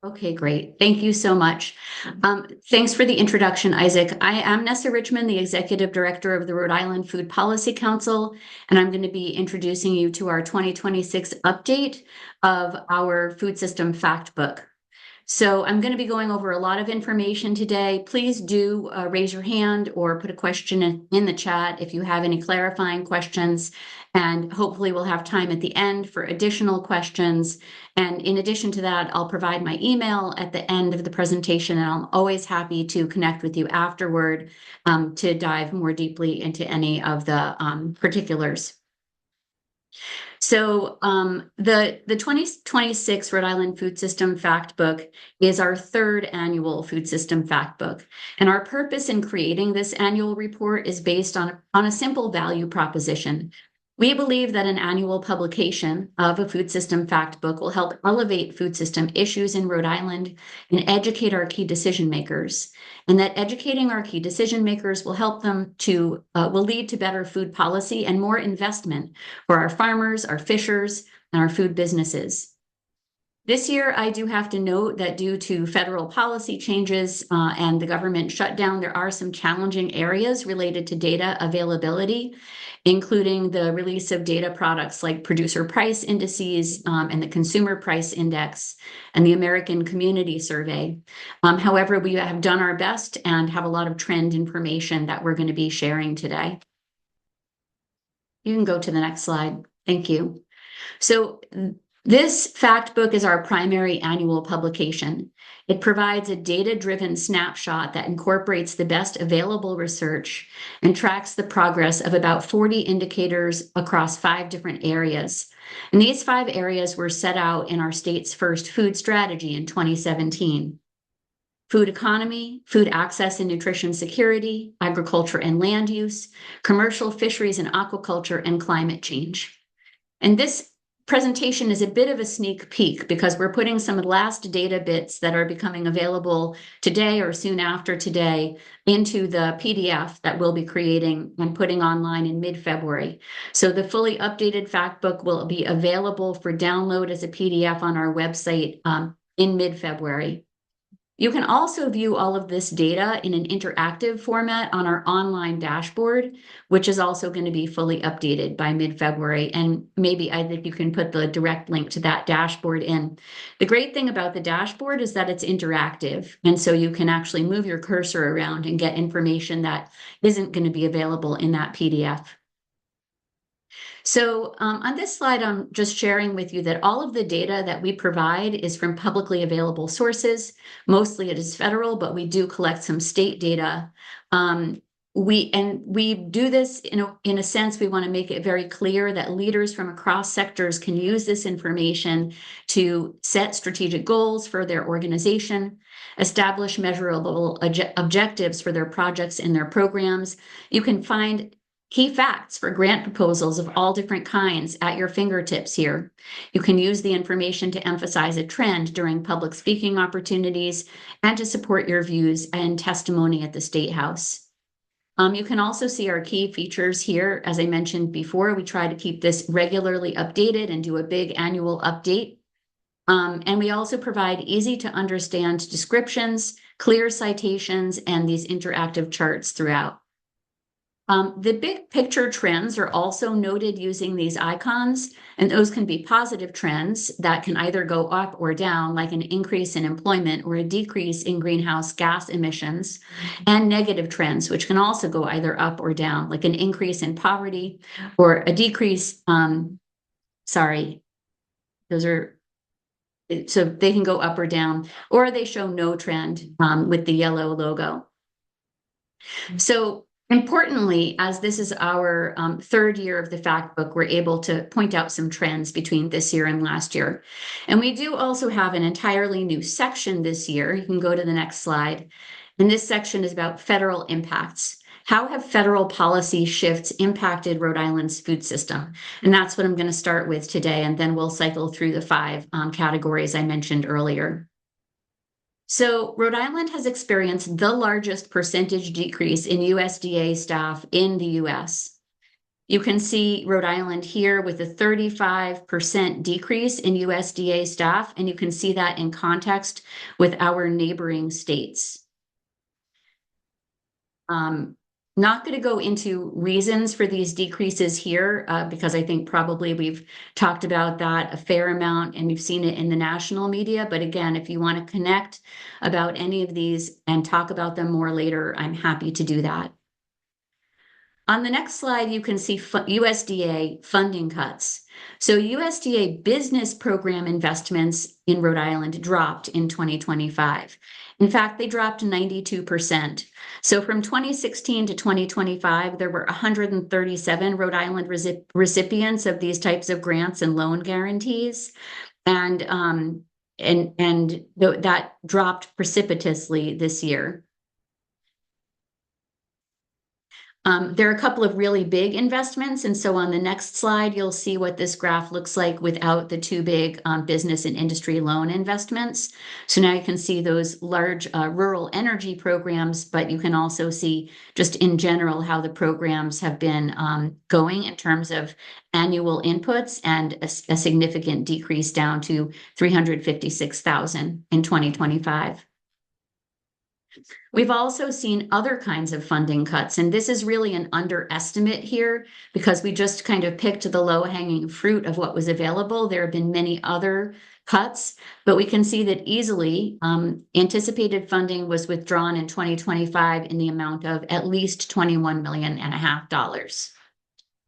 Okay, great. Thank you so much. Thanks for the introduction, Isaac. I am Nessa Richmond, the Executive Director of the Rhode Island Food Policy Council, and I'm going to be introducing you to our 2026 update of our food system fact book. So I'm going to be going over a lot of information today. Please do raise your hand or put a question in the chat if you have any clarifying questions. And hopefully we'll have time at the end for additional questions. And in addition to that, I'll provide my email at the end of the presentation, and I'm always happy to connect with you afterward to dive more deeply into any of the particulars. So the 2026 Rhode Island Food System Fact Book is our third annual food system fact book. And our purpose in creating this annual report is based on a simple value proposition. We believe that an annual publication of a food system fact book will help elevate food system issues in Rhode Island and educate our key decision makers. And that educating our key decision makers will help them will lead to better food policy and more investment for our farmers, our fishers, and our food businesses. This year, I do have to note that due to federal policy changes and the government shutdown, there are some challenging areas related to data availability, including the release of data products like producer price indices and the consumer price index and the American Community Survey. However, we have done our best and have a lot of trend information that we're going to be sharing today. You can go to the next slide. Thank you. So this fact book is our primary annual publication. It provides a data-driven snapshot that incorporates the best available research and tracks the progress of about 40 indicators across 5 different areas. And these 5 areas were set out in our state's first food strategy in 2017. Food economy, food access and nutrition security, agriculture and land use, commercial fisheries and aquaculture, and climate change. And this presentation is a bit of a sneak peek because we're putting some of the last data bits that are becoming available today or soon after today into the PDF that we'll be creating and putting online in mid-February. So the fully updated fact book will be available for download as a PDF on our website in mid-February. You can also view all of this data in an interactive format on our online dashboard, which is also going to be fully updated by mid-February. And maybe I think you can put the direct link to that dashboard in. The great thing about the dashboard is that it's interactive. And so you can actually move your cursor around and get information that isn't going to be available in that PDF. So on this slide, I'm just sharing with you that all of the data that we provide is from publicly available sources. Mostly it is federal, but we do collect some state data. We do this in a sense, we want to make it very clear that leaders from across sectors can use this information to set strategic goals for their organization, establish measurable objectives for their projects and their programs. You can find key facts for grant proposals of all different kinds at your fingertips here. You can use the information to emphasize a trend during public speaking opportunities and to support your views and testimony at the State House. You can also see our key features here. As I mentioned before, we try to keep this regularly updated and do a big annual update. And we also provide easy to understand descriptions, clear citations, and these interactive charts throughout. The big picture trends are also noted using these icons, and those can be positive trends that can either go up or down, like an increase in employment or a decrease in greenhouse gas emissions, and negative trends, which can also go either up or down, like an increase in poverty or a decrease. So they can go up or down, or they show no trend with the yellow logo. So importantly, as this is our third year of the fact book, we're able to point out some trends between this year and last year. And we do also have an entirely new section this year. You can go to the next slide. And this section is about federal impacts. How have federal policy shifts impacted Rhode Island's food system? And that's what I'm going to start with today. And then we'll cycle through the 5 categories I mentioned earlier. So Rhode Island has experienced the largest percentage decrease in USDA staff in the US. You can see Rhode Island here with a 35% decrease in USDA staff, and you can see that in context with our neighboring states. Not going to go into reasons for these decreases here because I think probably we've talked about that a fair amount and you've seen it in the national media. But again, if you want to connect about any of these and talk about them more later, I'm happy to do that. On the next slide, you can see USDA funding cuts. So USDA business program investments in Rhode Island dropped in 2025. In fact, they dropped 92%. So from 2016 to 2025, there were 137 Rhode Island recipients of these types of grants and loan guarantees. And that dropped precipitously this year. There are a couple of really big investments. And so on the next slide, you'll see what this graph looks like without the two big business and industry loan investments. So now you can see those large rural energy programs, but you can also see just in general how the programs have been going in terms of annual inputs and a significant decrease down to 356,000 in 2025. We've also seen other kinds of funding cuts, and this is really an underestimate here because we just kind of picked the low-hanging fruit of what was available. There have been many other cuts, but we can see that easily anticipated funding was withdrawn in 2025 in the amount of at least $21.5 million.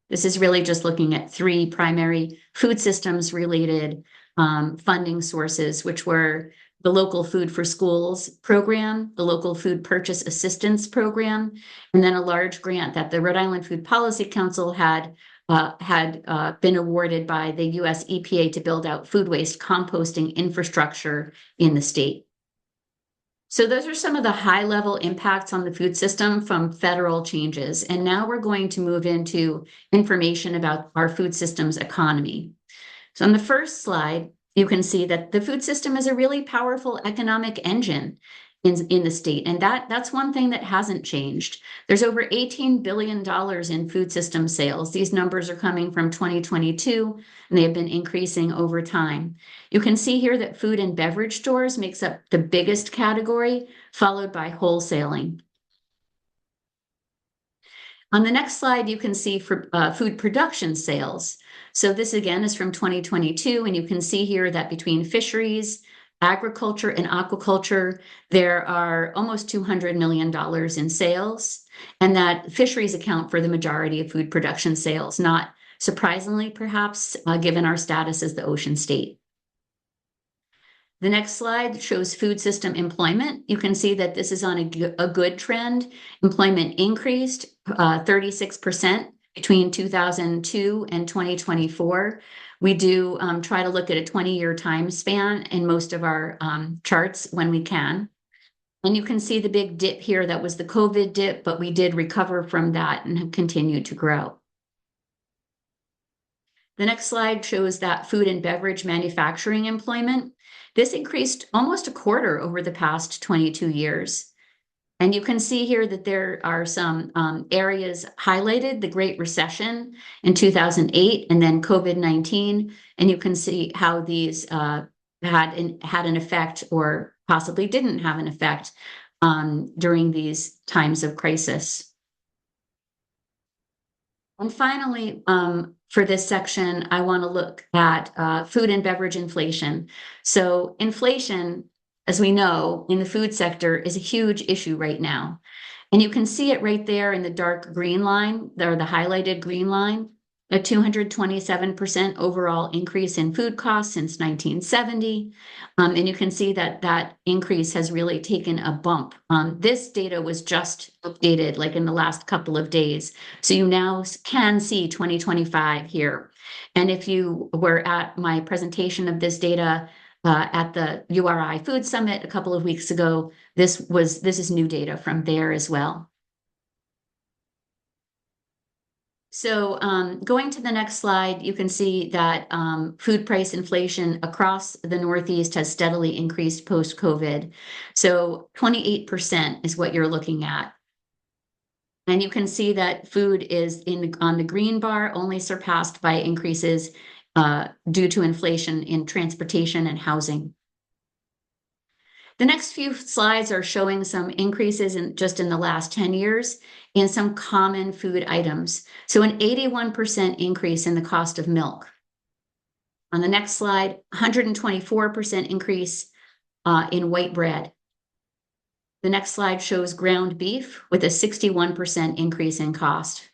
This is really just looking at three primary food systems related funding sources, which were the Local Food for Schools program, the Local Food Purchase Assistance program, and then a large grant that the Rhode Island Food Policy Council had been awarded by the US EPA to build out food waste composting infrastructure in the state. So those are some of the high-level impacts on the food system from federal changes. And now we're going to move into information about our food system's economy. So on the first slide, you can see that the food system is a really powerful economic engine in the state. And that's one thing that hasn't changed. There's over $18 billion in food system sales. These numbers are coming from 2022, and they have been increasing over time. You can see here that food and beverage stores makes up the biggest category, followed by wholesaling. On the next slide, you can see for food production sales. So this again is from 2022, and you can see here that between fisheries, agriculture, and aquaculture, there are almost $200 million in sales, and that fisheries account for the majority of food production sales, not surprisingly, perhaps, given our status as the ocean state. The next slide shows food system employment. You can see that this is on a good trend. Employment increased 36% between 2002 and 2024. We do try to look at a 20-year time span in most of our charts when we can. And you can see the big dip here. That was the COVID dip, but we did recover from that and have continued to grow. The next slide shows that food and beverage manufacturing employment. This increased almost a quarter over the past 22 years. And you can see here that there are some areas highlighted, the Great Recession in 2008 and then COVID-19. And you can see how these had an effect or possibly didn't have an effect during these times of crisis. And finally, for this section, I want to look at food and beverage inflation. So inflation, as we know, in the food sector is a huge issue right now. And you can see it right there in the dark green line, or the highlighted green line, a 227% overall increase in food costs since 1970. And you can see that that increase has really taken a bump. This data was just updated like in the last couple of days. So you now can see 2025 here. And if you were at my presentation of this data at the URI Food Summit a couple of weeks ago, this is new data from there as well. So going to the next slide, you can see that food price inflation across the Northeast has steadily increased post-COVID. So 28% is what you're looking at. And you can see that food is on the green bar, only surpassed by increases due to inflation in transportation and housing. The next few slides are showing some increases just in the last 10 years in some common food items. So an 81% increase in the cost of milk. On the next slide, 124% increase in white bread. The next slide shows ground beef with a 61% increase in cost.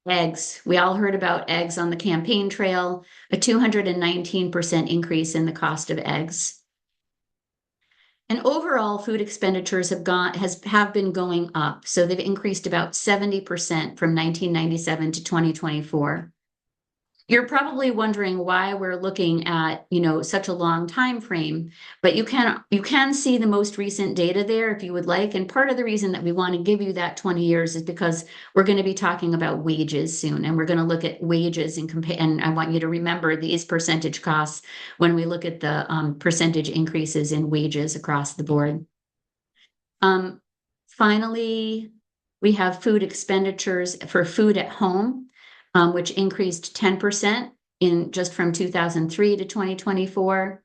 Eggs. We all heard about eggs on the campaign trail, a 219% increase in the cost of eggs. And overall, food expenditures have been going up. So they've increased about 70% from 1997 to 2024. You're probably wondering why we're looking at, such a long time frame, but you can see the most recent data there if you would like. And part of the reason that we want to give you that 20 years is because we're going to be talking about wages soon, and we're going to look at wages and I want you to remember these percentage costs when we look at the percentage increases in wages across the board. Finally, we have food expenditures for food at home, which increased 10% just from 2003 to 2024.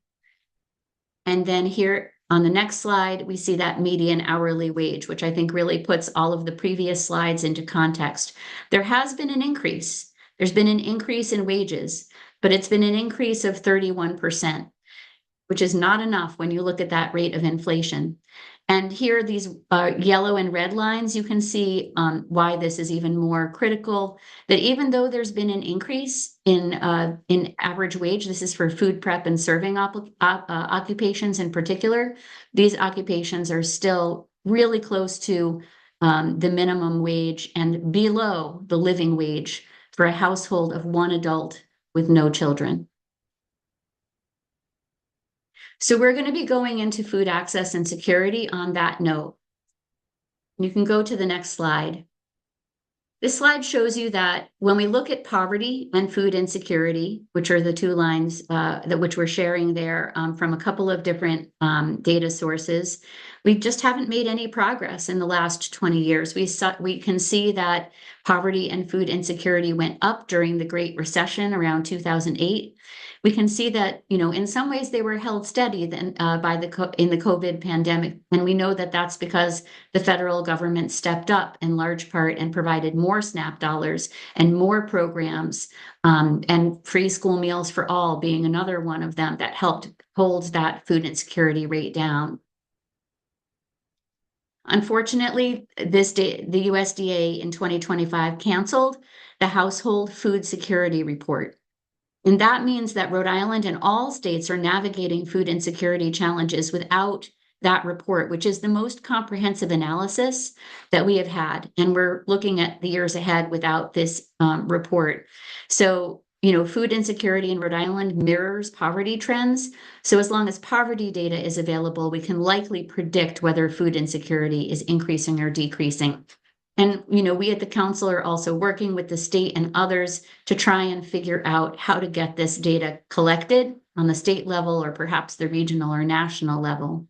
And then here on the next slide, we see that median hourly wage, which I think really puts all of the previous slides into context. There has been an increase. There's been an increase in wages, but it's been an increase of 31%, which is not enough when you look at that rate of inflation. And here, these yellow and red lines, you can see why this is even more critical, that even though there's been an increase in average wage, this is for food prep and serving occupations in particular, these occupations are still really close to the minimum wage and below the living wage for a household of one adult with no children. So we're going to be going into food access and security on that note. You can go to the next slide. This slide shows you that when we look at poverty and food insecurity, which are the two lines which we're sharing there from a couple of different data sources, we just haven't made any progress in the last 20 years. We can see that poverty and food insecurity went up during the Great Recession around 2008. We can see that, in some ways they were held steady in the COVID pandemic. And we know that that's because the federal government stepped up in large part and provided more SNAP dollars and more programs, and free school meals for all being another one of them that helped hold that food insecurity rate down. Unfortunately, the USDA in 2025 canceled the Household Food Security Report. And that means that Rhode Island and all states are navigating food insecurity challenges without that report, which is the most comprehensive analysis that we have had. And we're looking at the years ahead without this report. So, food insecurity in Rhode Island mirrors poverty trends. So as long as poverty data is available, we can likely predict whether food insecurity is increasing or decreasing. And, we at the council are also working with the state and others to try and figure out how to get this data collected on the state level or perhaps the regional or national level.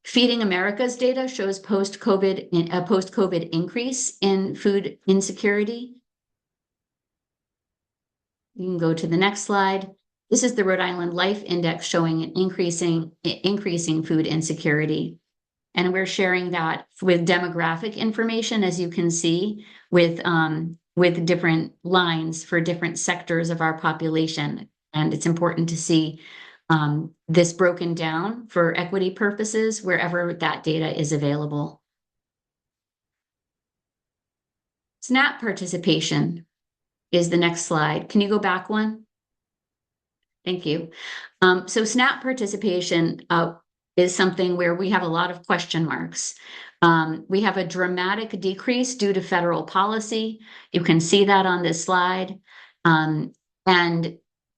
Feeding America's data shows post-COVID increase in food insecurity. You can go to the next slide. This is the Rhode Island Life Index showing an increasing food insecurity. And we're sharing that with demographic information, as you can see, with different lines for different sectors of our population. And it's important to see this broken down for equity purposes wherever that data is available. SNAP participation is the next slide. Can you go back one? Thank you. So SNAP participation is something where we have a lot of question marks. We have a dramatic decrease due to federal policy. You can see that on this slide.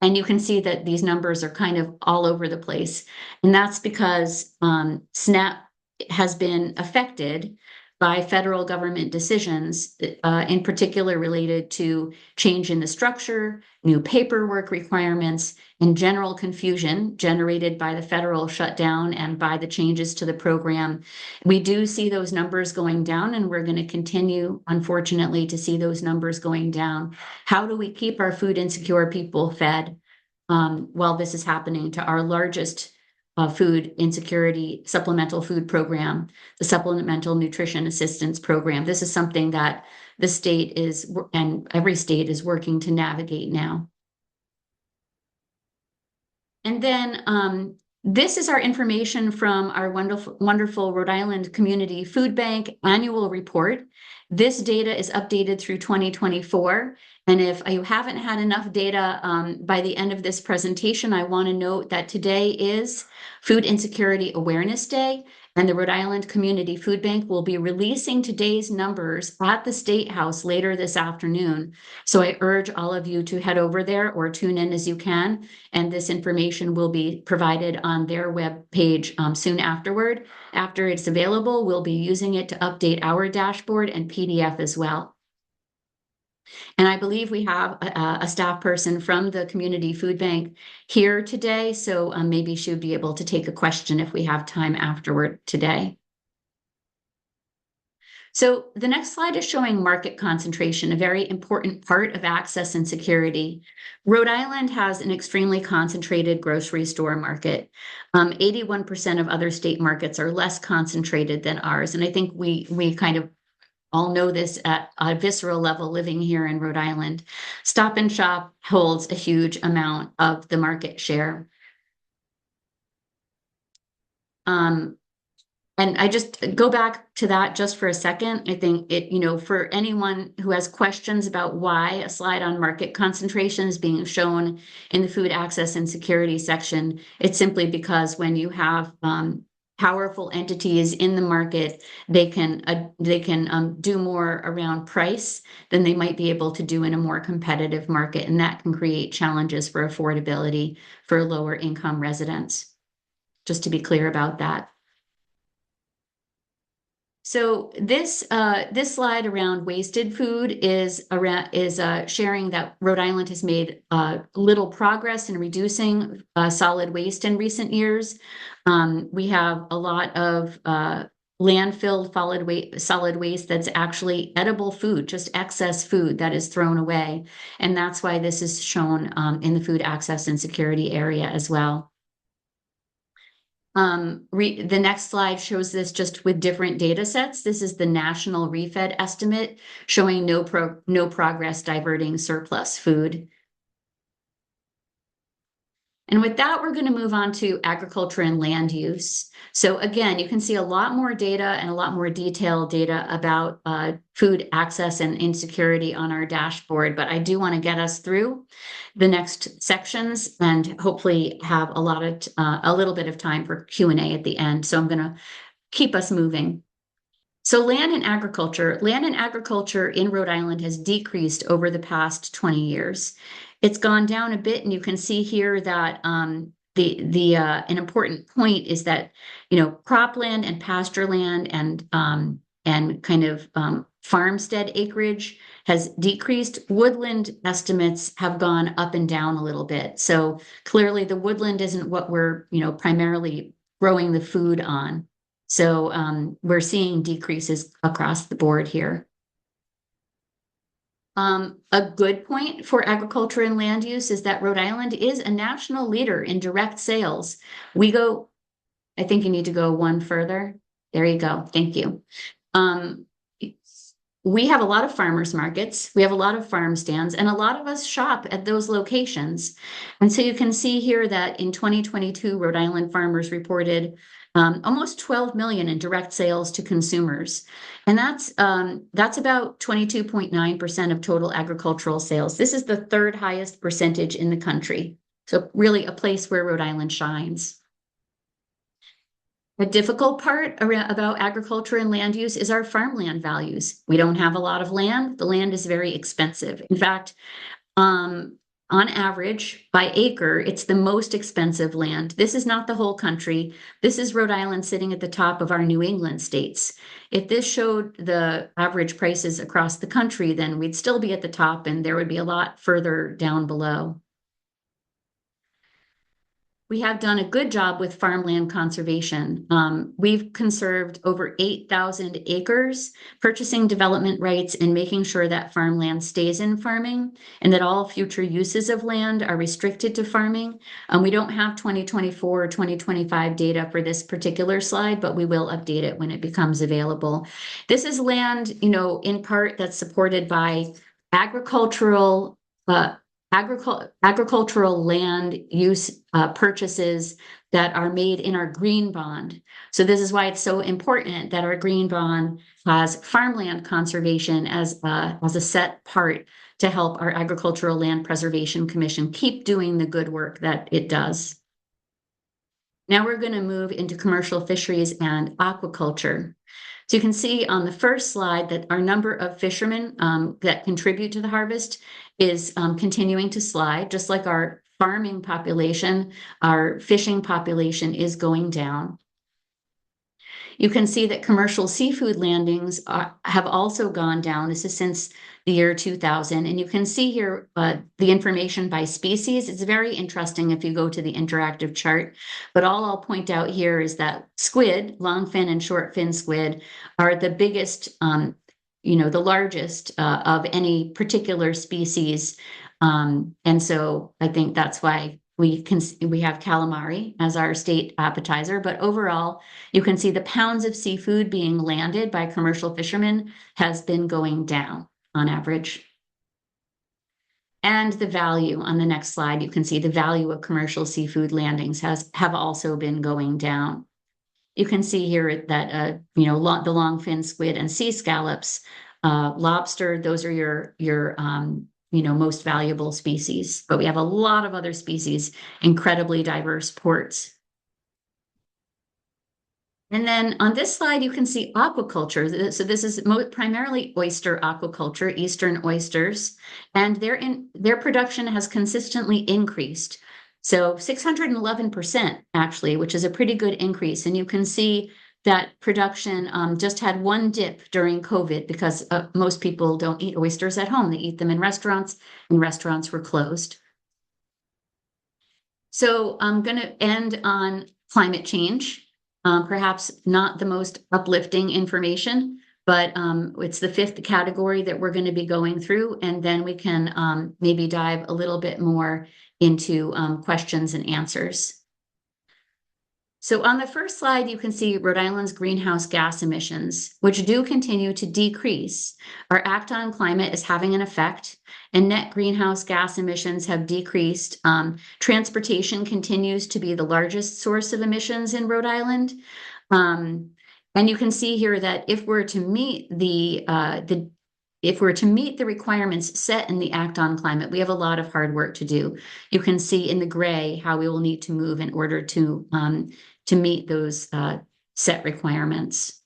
And you can see that these numbers are kind of all over the place. And that's because SNAP has been affected by federal government decisions, in particular related to change in the structure, new paperwork requirements, and general confusion generated by the federal shutdown and by the changes to the program. We do see those numbers going down, and we're going to continue, unfortunately, to see those numbers going down. How do we keep our food insecure people fed while this is happening to our largest food insecurity supplemental food program, the Supplemental Nutrition Assistance Program? This is something that the state is, and every state is working to navigate now. And then this is our information from our wonderful Rhode Island Community Food Bank annual report. This data is updated through 2024. And if you haven't had enough data by the end of this presentation, I want to note that today is Food Insecurity Awareness Day, and the Rhode Island Community Food Bank will be releasing today's numbers at the State House later this afternoon. So I urge all of you to head over there or tune in as you can, and this information will be provided on their web page soon afterward. After it's available, we'll be using it to update our dashboard and PDF as well. And I believe we have a staff person from the Community Food Bank here today, so maybe she'll be able to take a question if we have time afterward today. So the next slide is showing market concentration, a very important part of access and security. Rhode Island has an extremely concentrated grocery store market. 81% of other state markets are less concentrated than ours, and I think we kind of all know this at a visceral level living here in Rhode Island. Stop and Shop holds a huge amount of the market share. And I just go back to that just for a second. I think for anyone who has questions about why a slide on market concentration is being shown in the food access and security section, it's simply because when you have powerful entities in the market, they can do more around price than they might be able to do in a more competitive market, and that can create challenges for affordability for lower income residents. Just to be clear about that. So this slide around wasted food is sharing that Rhode Island has made little progress in reducing solid waste in recent years. We have a lot of landfilled solid waste that's actually edible food, just excess food that is thrown away, and that's why this is shown in the food access and security area as well. The next slide shows this just with different data sets. This is the national refed estimate showing no progress diverting surplus food. And with that, we're going to move on to agriculture and land use. So again, you can see a lot more data and a lot more detailed data about food access and insecurity on our dashboard, but I do want to get us through the next sections and hopefully have a little bit of time for Q&A at the end. So I'm going to keep us moving. So land and agriculture in Rhode Island has decreased over the past 20 years. It's gone down a bit, and you can see here that an important point is that cropland and pasture land and kind of farmstead acreage has decreased. Woodland estimates have gone up and down a little bit. So clearly, the woodland isn't what we're primarily growing the food on. So we're seeing decreases across the board here. A good point for agriculture and land use is that Rhode Island is a national leader in direct sales. I think you need to go one further. There you go. Thank you. We have a lot of farmers markets. We have a lot of farm stands, and a lot of us shop at those locations. And so you can see here that in 2022, Rhode Island farmers reported almost 12 million in direct sales to consumers. And that's about 22.9% of total agricultural sales. This is the third highest percentage in the country. So really a place where Rhode Island shines. The difficult part about agriculture and land use is our farmland values. We don't have a lot of land. The land is very expensive. In fact, on average, by acre, it's the most expensive land. This is not the whole country. This is Rhode Island sitting at the top of our New England states. If this showed the average prices across the country, then we'd still be at the top and there would be a lot further down below. We have done a good job with farmland conservation. We've conserved over 8,000 acres, purchasing development rights and making sure that farmland stays in farming and that all future uses of land are restricted to farming. We don't have 2024 or 2025 data for this particular slide, but we will update it when it becomes available. This is land, in part that's supported by agricultural land use purchases that are made in our green bond. So this is why it's so important that our green bond has farmland conservation as a set part to help our Agricultural Land Preservation Commission keep doing the good work that it does. Now we're going to move into commercial fisheries and aquaculture. So you can see on the first slide that our number of fishermen that contribute to the harvest is continuing to slide, just like our farming population, our fishing population is going down. You can see that commercial seafood landings have also gone down. This is since the year 2000. And you can see here the information by species. It's very interesting if you go to the interactive chart. But all I'll point out here is that squid, longfin and shortfin squid, are the biggest, the largest of any particular species. And so I think that's why we have calamari as our state appetizer, but overall, you can see the pounds of seafood being landed by commercial fishermen has been going down on average. And the value on the next slide, you can see the value of commercial seafood landings have also been going down. You can see here that the longfin squid and sea scallops, lobster, those are your most valuable species, but we have a lot of other species, incredibly diverse ports. And then on this slide, you can see aquaculture. So this is primarily oyster aquaculture, eastern oysters, and their production has consistently increased. So 611% actually, which is a pretty good increase. And you can see that production just had one dip during COVID because most people don't eat oysters at home. They eat them in restaurants, and restaurants were closed. So I'm going to end on climate change. Perhaps not the most uplifting information, but it's the fifth category that we're going to be going through, and then we can maybe dive a little bit more into questions and answers. So on the first slide, you can see Rhode Island's greenhouse gas emissions, which do continue to decrease. Our Act on Climate is having an effect, and net greenhouse gas emissions have decreased. Transportation continues to be the largest source of emissions in Rhode Island. And you can see here that if we're to meet the requirements set in the Act on Climate, we have a lot of hard work to do. You can see in the gray how we will need to move in order to meet those set requirements.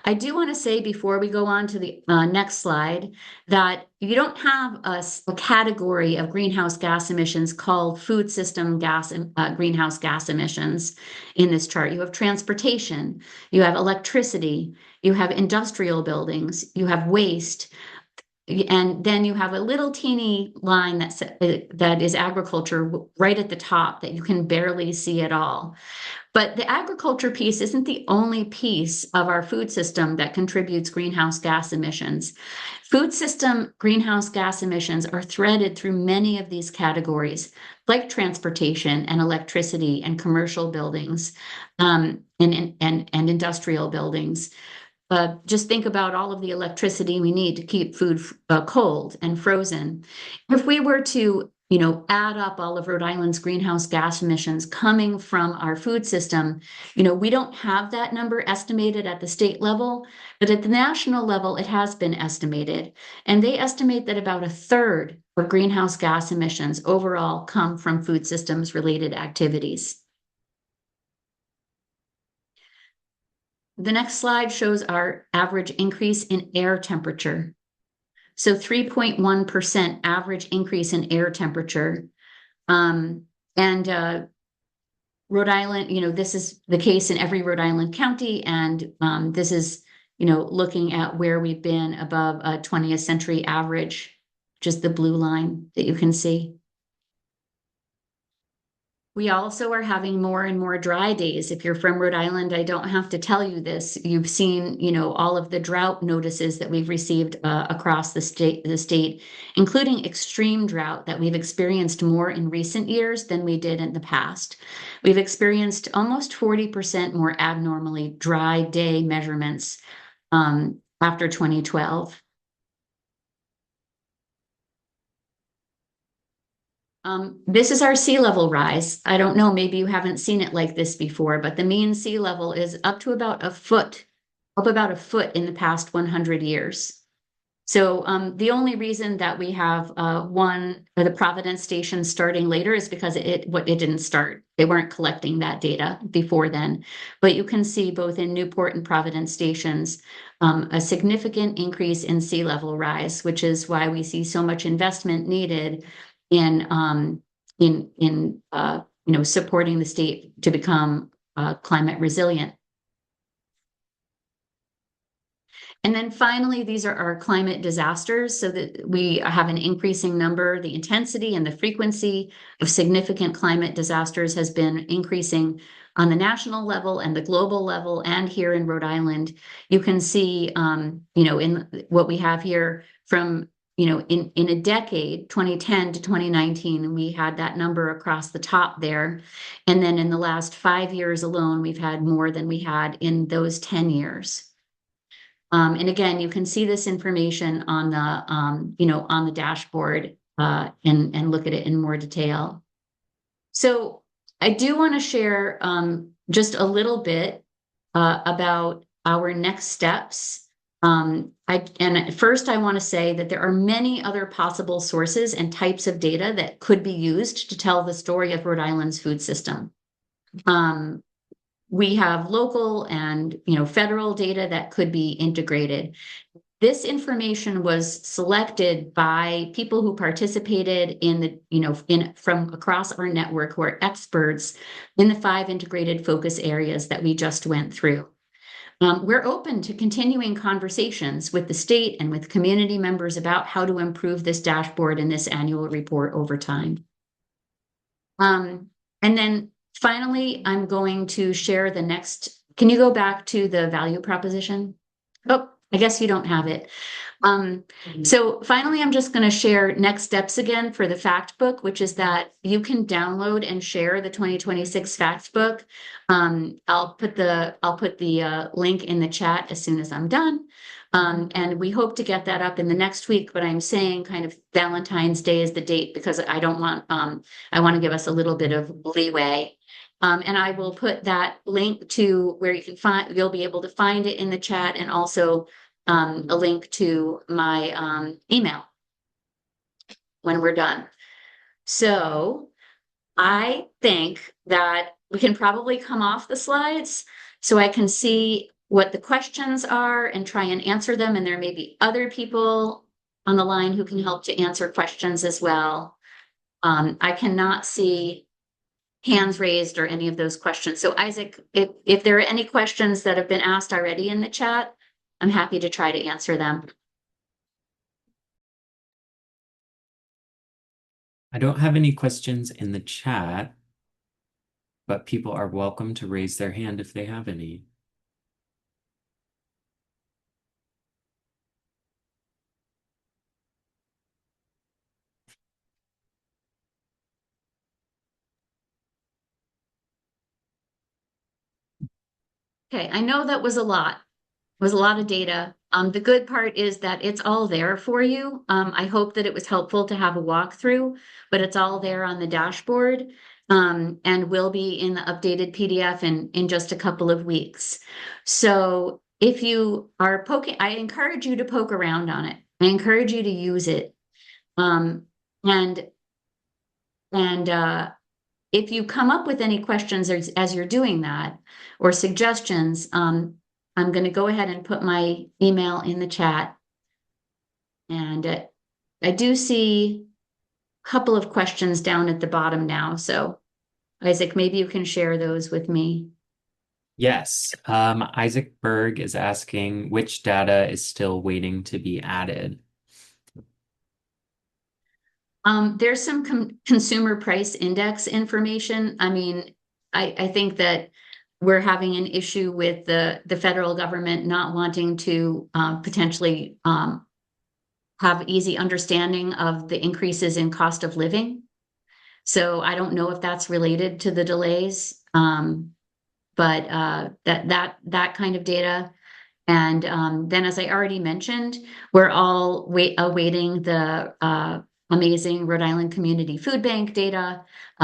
I do want to say before we go on to the next slide that you don't have a category of greenhouse gas emissions called food system greenhouse gas emissions in this chart. You have transportation, you have electricity, you have industrial buildings, you have waste, and then you have a little teeny line that is agriculture right at the top that you can barely see at all. But the agriculture piece isn't the only piece of our food system that contributes greenhouse gas emissions. Food system greenhouse gas emissions are threaded through many of these categories, like transportation and electricity and commercial buildings and industrial buildings. Just think about all of the electricity we need to keep food cold and frozen. If we were to add up all of Rhode Island's greenhouse gas emissions coming from our food system, we don't have that number estimated at the state level, but at the national level, it has been estimated. And they estimate that about a third of greenhouse gas emissions overall come from food systems related activities. The next slide shows our average increase in air temperature. So 3.1% average increase in air temperature. And Rhode Island, this is the case in every Rhode Island county. And this is, looking at where we've been above a 20th century average, just the blue line that you can see. We also are having more and more dry days. If you're from Rhode Island, I don't have to tell you this. You've seen, all of the drought notices that we've received across the state, including extreme drought that we've experienced more in recent years than we did in the past. We've experienced almost 40% more abnormally dry day measurements after 2012. This is our sea level rise. I don't know, maybe you haven't seen it like this before, but the mean sea level is up about a foot in the past 100 years. So the only reason that we have the Providence station starting later is because it didn't start. They weren't collecting that data before then. But you can see both in Newport and Providence stations a significant increase in sea level rise, which is why we see so much investment needed in supporting the state to become climate resilient. And then finally, these are our climate disasters, so that we have an increasing number. The intensity and the frequency of significant climate disasters has been increasing on the national level and the global level, and here in Rhode Island. You can see, in what we have here from, in a decade, 2010 to 2019, we had that number across the top there. And then in the last 5 years alone, we've had more than we had in those 10 years. And again, you can see this information on the dashboard and look at it in more detail. So I do want to share just a little bit about our next steps. First, I want to say that there are many other possible sources and types of data that could be used to tell the story of Rhode Island's food system. We have local and federal data that could be integrated. This information was selected by people who participated from across our network, who are experts in the 5 integrated focus areas that we just went through. We're open to continuing conversations with the state and with community members about how to improve this dashboard and this annual report over time. And then finally, I'm going to share the next. Can you go back to the value proposition? Oh, I guess you don't have it. So finally, I'm just going to share next steps again for the fact book, which is that you can download and share the 2026 fact book. I'll put the link in the chat as soon as I'm done. And we hope to get that up in the next week, but I'm saying kind of Valentine's Day is the date because I want to give us a little bit of leeway. And I will put that link to where you'll be able to find it in the chat, and also a link to my email when we're done. So I think that we can probably come off the slides so I can see what the questions are and try and answer them. And there may be other people on the line who can help to answer questions as well. I cannot see hands raised or any of those questions. So Isaac, if there are any questions that have been asked already in the chat, I'm happy to try to answer them. I don't have any questions in the chat, but people are welcome to raise their hand if they have any. Okay, I know that was a lot. It was a lot of data. The good part is that it's all there for you. I hope that it was helpful to have a walkthrough, but it's all there on the dashboard, and will be in the updated PDF in just a couple of weeks. So if you are poking, I encourage you to poke around on it. I encourage you to use it. If you come up with any questions as you're doing that, or suggestions, I'm going to go ahead and put my email in the chat. And I do see a couple of questions down at the bottom now. So Isaac, maybe you can share those with me. Yes, Isaac Berg is asking which data is still waiting to be added. There's some consumer price index information. I mean, I think that we're having an issue with the federal government not wanting to potentially have easy understanding of the increases in cost of living. So I don't know if that's related to the delays, but that kind of data. And then, as I already mentioned, we're all awaiting the amazing Rhode Island Community Food Bank data,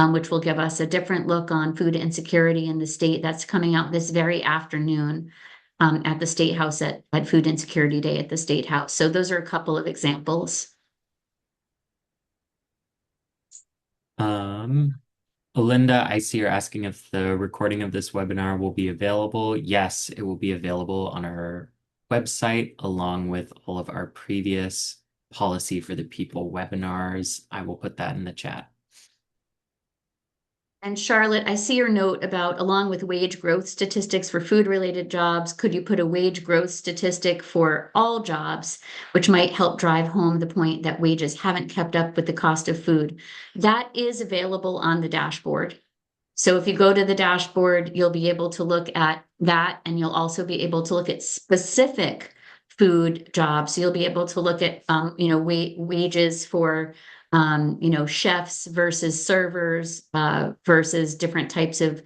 which will give us a different look on food insecurity in the state. That's coming out this very afternoon at the State House at Food Insecurity Day at the State House. So those are a couple of examples. Alinda, I see you're asking if the recording of this webinar will be available. Yes, it will be available on our website along with all of our previous Policy for the People webinars. I will put that in the chat. And Charlotte, I see your note about along with wage growth statistics for food-related jobs, could you put a wage growth statistic for all jobs, which might help drive home the point that wages haven't kept up with the cost of food? That is available on the dashboard. So if you go to the dashboard, you'll be able to look at that, and you'll also be able to look at specific food jobs. So you'll be able to look at, wages for chefs versus servers versus different types of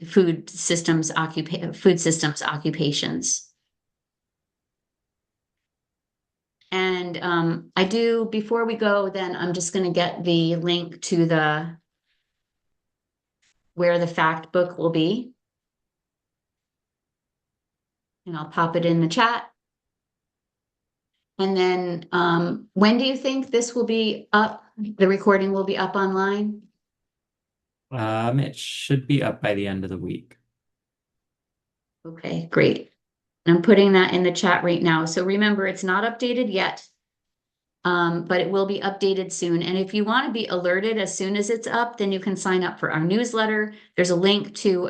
food systems occupations. And I do, before we go, then I'm just going to get the link to where the fact book will be. And I'll pop it in the chat. And then when do you think this will be up? The recording will be up online? It should be up by the end of the week. Okay, great. I'm putting that in the chat right now. So remember, it's not updated yet, but it will be updated soon. And if you want to be alerted as soon as it's up, then you can sign up for our newsletter. There's a link to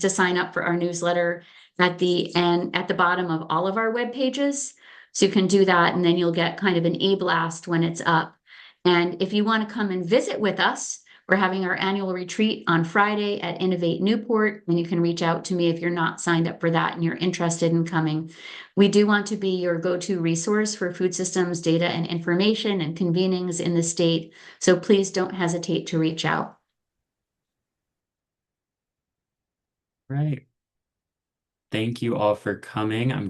sign up for our newsletter at the bottom of all of our web pages. So you can do that, and then you'll get kind of an e-blast when it's up. And if you want to come and visit with us, we're having our annual retreat on Friday at Innovate Newport, and you can reach out to me if you're not signed up for that and you're interested in coming. We do want to be your go-to resource for food systems, data, and information and convenings in the state. So please don't hesitate to reach out. Right. Thank you all for coming. I'm